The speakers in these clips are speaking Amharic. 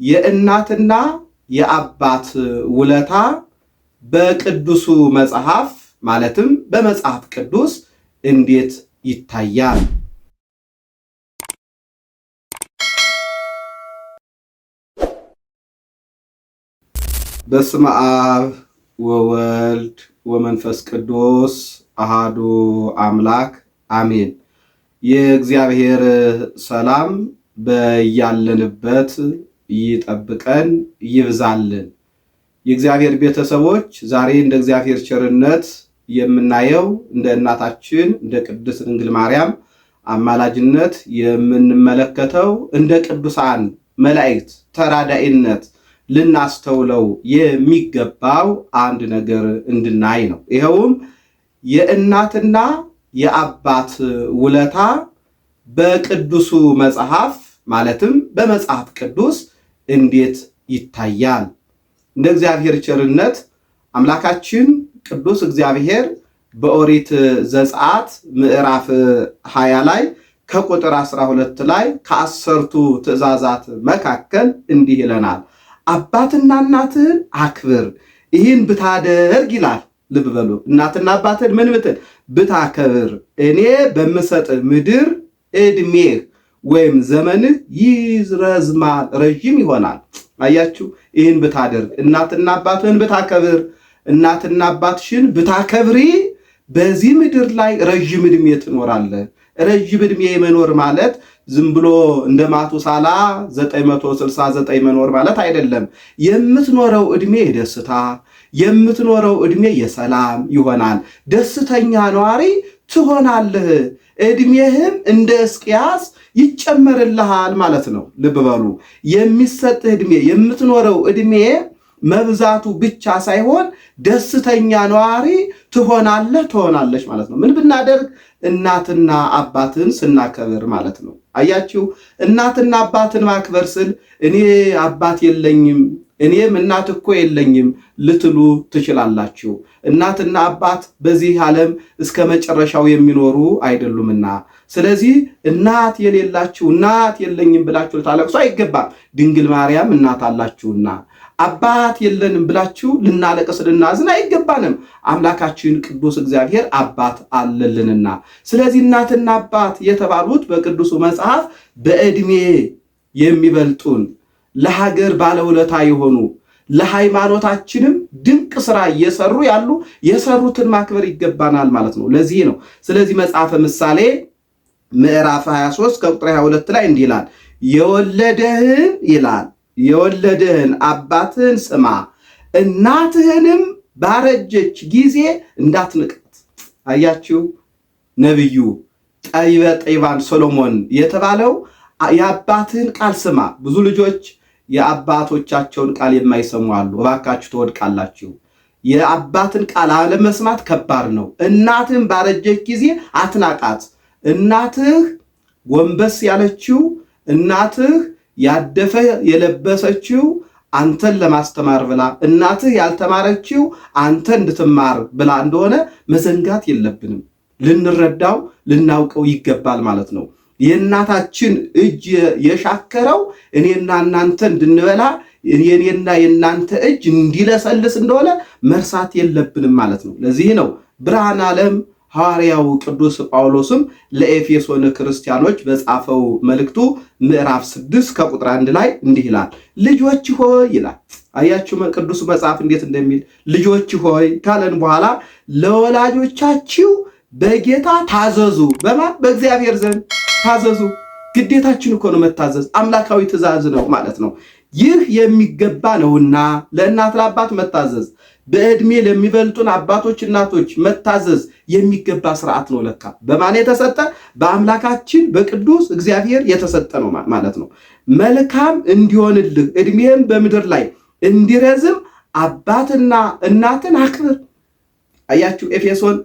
የእናትና የአባት ውለታ በቅዱሱ መጽሐፍ ማለትም በመጽሐፍ ቅዱስ እንዴት ይታያል? በስመ አብ ወወልድ ወመንፈስ ቅዱስ አሃዱ አምላክ አሜን። የእግዚአብሔር ሰላም በያለንበት ይጠብቀን ይብዛልን። የእግዚአብሔር ቤተሰቦች ዛሬ እንደ እግዚአብሔር ቸርነት የምናየው እንደ እናታችን እንደ ቅድስት ድንግል ማርያም አማላጅነት የምንመለከተው እንደ ቅዱሳን መላእክት ተራዳኢነት ልናስተውለው የሚገባው አንድ ነገር እንድናይ ነው። ይኸውም የእናትና የአባት ውለታ በቅዱሱ መጽሐፍ ማለትም በመጽሐፍ ቅዱስ እንዴት ይታያል? እንደ እግዚአብሔር ቸርነት አምላካችን ቅዱስ እግዚአብሔር በኦሪት ዘጸአት ምዕራፍ 20 ላይ ከቁጥር 12 ላይ ከ10ቱ ትእዛዛት መካከል እንዲህ ይለናል። አባትና እናትህን አክብር ይህን ብታደርግ ይላል። ልብ በሉ። እናትና አባትህን ምን ብትል ብታከብር እኔ በምሰጥህ ምድር ዕድሜህ ወይም ዘመንህ ይረዝማል፣ ረዥም ይሆናል። አያችሁ፣ ይህን ብታደርግ እናትና አባትህን ብታከብር፣ እናትና አባትሽን ብታከብሪ በዚህ ምድር ላይ ረዥም ዕድሜ ትኖራለህ። ረዥም ዕድሜ መኖር ማለት ዝም ብሎ እንደ ማቱሳላ 969 መኖር ማለት አይደለም። የምትኖረው ዕድሜ የደስታ የምትኖረው ዕድሜ የሰላም ይሆናል። ደስተኛ ነዋሪ ትሆናለህ። ዕድሜህም እንደ ሕዝቅያስ ይጨመርልሃል ማለት ነው። ልብ በሉ። የሚሰጥህ ዕድሜ የምትኖረው ዕድሜ መብዛቱ ብቻ ሳይሆን ደስተኛ ነዋሪ ትሆናለች ማለት ነው። ምን ብናደርግ? እናትና አባትን ስናከብር ማለት ነው። አያችሁ፣ እናትና አባትን ማክበር ስል እኔ አባት የለኝም እኔም እናት እኮ የለኝም ልትሉ ትችላላችሁ። እናትና አባት በዚህ ዓለም እስከ መጨረሻው የሚኖሩ አይደሉምና፣ ስለዚህ እናት የሌላችሁ እናት የለኝም ብላችሁ ልታለቅሱ አይገባም። ድንግል ማርያም እናት አላችሁና። አባት የለንም ብላችሁ ልናለቅስ ልናዝን አይገባንም። አምላካችን ቅዱስ እግዚአብሔር አባት አለልንና። ስለዚህ እናትና አባት የተባሉት በቅዱሱ መጽሐፍ በዕድሜ የሚበልጡን ለሀገር ባለውለታ የሆኑ ለሃይማኖታችንም ድንቅ ስራ እየሰሩ ያሉ የሰሩትን ማክበር ይገባናል ማለት ነው። ለዚህ ነው። ስለዚህ መጽሐፈ ምሳሌ ምዕራፍ 23 ከቁጥር 22 ላይ እንዲህ ይላል፣ የወለደህን ይላል የወለደህን አባትህን ስማ፣ እናትህንም ባረጀች ጊዜ እንዳትንቃት። አያችሁ፣ ነቢዩ ጠቢበ ጠቢባን ሰሎሞን የተባለው የአባትህን ቃል ስማ። ብዙ ልጆች የአባቶቻቸውን ቃል የማይሰሙ አሉ። እባካችሁ ትወድቃላችሁ። የአባትን ቃል አለመስማት ከባድ ነው። እናትህን ባረጀች ጊዜ አትናቃት። እናትህ ጎንበስ ያለችው እናትህ ያደፈ የለበሰችው አንተን ለማስተማር ብላ፣ እናትህ ያልተማረችው አንተ እንድትማር ብላ እንደሆነ መዘንጋት የለብንም። ልንረዳው ልናውቀው ይገባል ማለት ነው። የእናታችን እጅ የሻከረው እኔና እናንተ እንድንበላ የኔና የእናንተ እጅ እንዲለሰልስ እንደሆነ መርሳት የለብንም ማለት ነው። ለዚህ ነው ብርሃነ ዓለም ሐዋርያው ቅዱስ ጳውሎስም ለኤፌሶን ክርስቲያኖች በጻፈው መልእክቱ ምዕራፍ 6 ከቁጥር 1 ላይ እንዲህ ይላል፣ ልጆች ሆይ ይላል። አያችሁ ቅዱስ መጽሐፍ እንዴት እንደሚል። ልጆች ሆይ ካለን በኋላ ለወላጆቻችሁ በጌታ ታዘዙ። በማን? በእግዚአብሔር ዘንድ ታዘዙ። ግዴታችን እኮ ነው መታዘዝ። አምላካዊ ትእዛዝ ነው ማለት ነው። ይህ የሚገባ ነውና ለእናት ለአባት መታዘዝ፣ በዕድሜ ለሚበልጡን አባቶች እናቶች መታዘዝ የሚገባ ስርዓት ነው። ለካ በማን የተሰጠ? በአምላካችን በቅዱስ እግዚአብሔር የተሰጠ ነው ማለት ነው። መልካም እንዲሆንልህ ዕድሜህም በምድር ላይ እንዲረዝም አባትና እናትን አክብር። አያችሁ፣ ኤፌሶን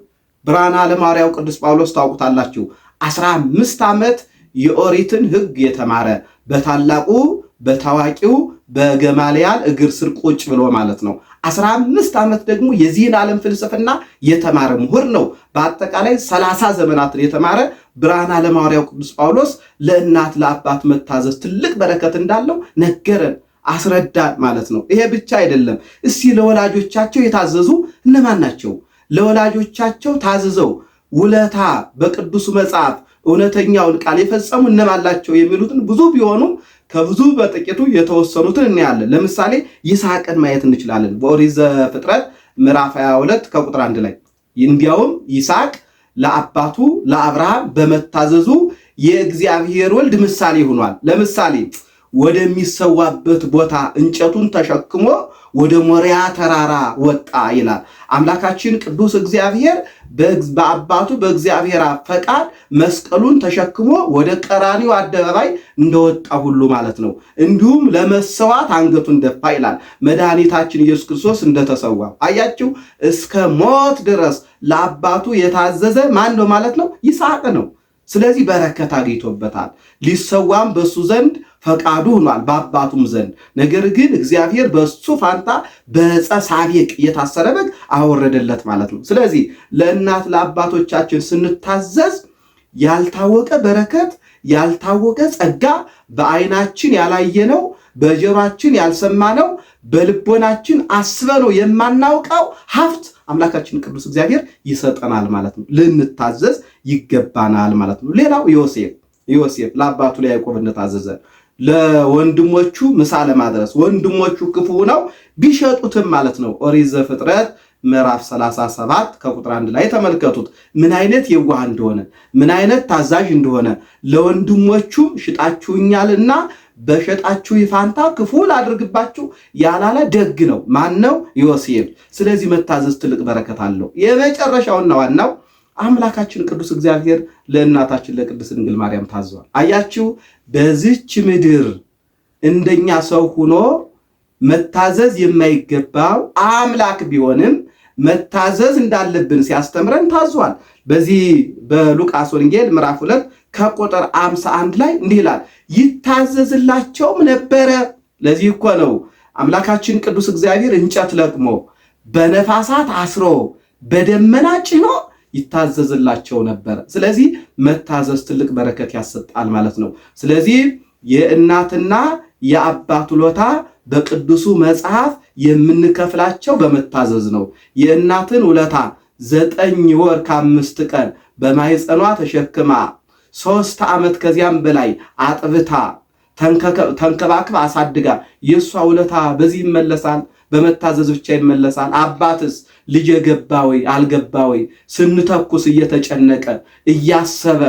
ብርሃነ ዓለም ሐዋርያው ቅዱስ ጳውሎስ ታውቁታላችሁ። 15 ዓመት የኦሪትን ሕግ የተማረ በታላቁ በታዋቂው በገማልያል እግር ስር ቁጭ ብሎ ማለት ነው። 15 ዓመት ደግሞ የዚህን ዓለም ፍልስፍና የተማረ ምሁር ነው። በአጠቃላይ 30 ዘመናትን የተማረ ብርሃነ ዓለም ሐዋርያው ቅዱስ ጳውሎስ ለእናት ለአባት መታዘዝ ትልቅ በረከት እንዳለው ነገረን። አስረዳን ማለት ነው። ይሄ ብቻ አይደለም። እስቲ ለወላጆቻቸው የታዘዙ እነማን ናቸው? ለወላጆቻቸው ታዝዘው ውለታ በቅዱስ መጽሐፍ እውነተኛውን ቃል የፈጸሙ እነማን ናቸው የሚሉትን ብዙ ቢሆኑ ከብዙ በጥቂቱ የተወሰኑትን እናያለን። ለምሳሌ ይስሐቅን ማየት እንችላለን። በኦሪት ዘፍጥረት ምዕራፍ 22 ከቁጥር 1 ላይ እንዲያውም ይስሐቅ ለአባቱ ለአብርሃም በመታዘዙ የእግዚአብሔር ወልድ ምሳሌ ሆኗል። ለምሳሌ ወደሚሰዋበት ቦታ እንጨቱን ተሸክሞ ወደ ሞሪያ ተራራ ወጣ ይላል። አምላካችን ቅዱስ እግዚአብሔር በአባቱ በእግዚአብሔር ፈቃድ መስቀሉን ተሸክሞ ወደ ቀራኒው አደባባይ እንደወጣ ሁሉ ማለት ነው። እንዲሁም ለመሰዋት አንገቱን ደፋ ይላል። መድኃኒታችን ኢየሱስ ክርስቶስ እንደተሰዋ አያችሁ። እስከ ሞት ድረስ ለአባቱ የታዘዘ ማን ነው ማለት ነው? ይስሐቅ ነው። ስለዚህ በረከት አግኝቶበታል። ሊሰዋም በሱ ዘንድ ፈቃዱ ሆኗል በአባቱም ዘንድ። ነገር ግን እግዚአብሔር በሱ ፋንታ በዕፀ ሳቤቅ የታሰረ በግ አወረደለት ማለት ነው። ስለዚህ ለእናት ለአባቶቻችን ስንታዘዝ ያልታወቀ በረከት ያልታወቀ ጸጋ በዓይናችን ያላየነው በጆሮአችን ያልሰማነው በልቦናችን አስበነው የማናውቀው ሀብት አምላካችን ቅዱስ እግዚአብሔር ይሰጠናል ማለት ነው። ልንታዘዝ ይገባናል ማለት ነው። ሌላው ዮሴፍ ለአባቱ ለያዕቆብ እንደታዘዘ ለወንድሞቹ ምሳ ለማድረስ ወንድሞቹ ክፉ ነው ቢሸጡትም ማለት ነው። ኦሪት ዘፍጥረት ምዕራፍ 37 ከቁጥር 1 ላይ ተመልከቱት። ምን አይነት የዋህ እንደሆነ ምን አይነት ታዛዥ እንደሆነ ለወንድሞቹ ሽጣችሁኛልና በሸጣችሁ ፋንታ ክፉ ላድርግባችሁ ያላለ ደግ ነው። ማን ነው? ዮሴፍ። ስለዚህ መታዘዝ ትልቅ በረከት አለው። የመጨረሻውና ዋናው አምላካችን ቅዱስ እግዚአብሔር ለእናታችን ለቅድስት ድንግል ማርያም ታዟል። አያችሁ፣ በዚች ምድር እንደኛ ሰው ሆኖ መታዘዝ የማይገባው አምላክ ቢሆንም መታዘዝ እንዳለብን ሲያስተምረን ታዟል። በዚህ በሉቃስ ወንጌል ምዕራፍ 2 ከቁጥር 51 ላይ እንዲህ ይላል፣ ይታዘዝላቸውም ነበረ። ለዚህ እኮ ነው አምላካችን ቅዱስ እግዚአብሔር እንጨት ለቅሞ በነፋሳት አስሮ በደመና ጭኖ ይታዘዝላቸው ነበር። ስለዚህ መታዘዝ ትልቅ በረከት ያሰጣል ማለት ነው። ስለዚህ የእናትና የአባት ውለታ በቅዱሱ መጽሐፍ የምንከፍላቸው በመታዘዝ ነው። የእናትን ውለታ 9 ወር ከ5 ቀን በማህፀኗ ተሸክማ 3 ዓመት ከዚያም በላይ አጥብታ ተንከባክባ አሳድጋ የእሷ ውለታ በዚህ ይመለሳል? በመታዘዝ ብቻ ይመለሳል? አባትስ ልጅ ገባ ወይ አልገባ ወይ ስንተኩስ እየተጨነቀ እያሰበ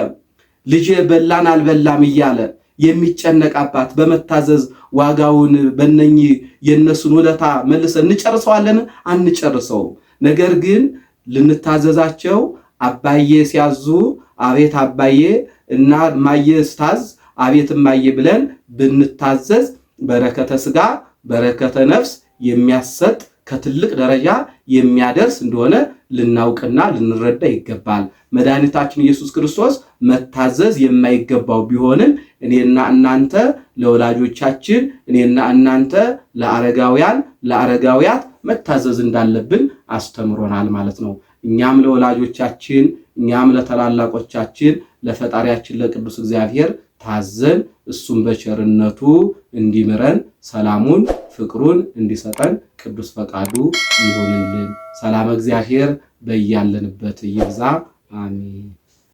ልጅ በላን አልበላም እያለ የሚጨነቅ አባት በመታዘዝ ዋጋውን በእነኚህ የእነሱን ውለታ መልሰን እንጨርሰዋለን? አንጨርሰው። ነገር ግን ልንታዘዛቸው አባዬ ሲያዙ አቤት አባዬ እና ማየ ስታዝ አቤት ማየ ብለን ብንታዘዝ በረከተ ሥጋ በረከተ ነፍስ የሚያሰጥ ከትልቅ ደረጃ የሚያደርስ እንደሆነ ልናውቅና ልንረዳ ይገባል። መድኃኒታችን ኢየሱስ ክርስቶስ መታዘዝ የማይገባው ቢሆንም እኔና እናንተ ለወላጆቻችን እኔና እናንተ ለአረጋውያን ለአረጋውያት መታዘዝ እንዳለብን አስተምሮናል ማለት ነው። እኛም ለወላጆቻችን እኛም ለተላላቆቻችን ለፈጣሪያችን ለቅዱስ እግዚአብሔር ታዘን እሱም በቸርነቱ እንዲምረን ሰላሙን ፍቅሩን እንዲሰጠን ቅዱስ ፈቃዱ ይሁንልን። ሰላም እግዚአብሔር በያለንበት ይብዛ። አሜን።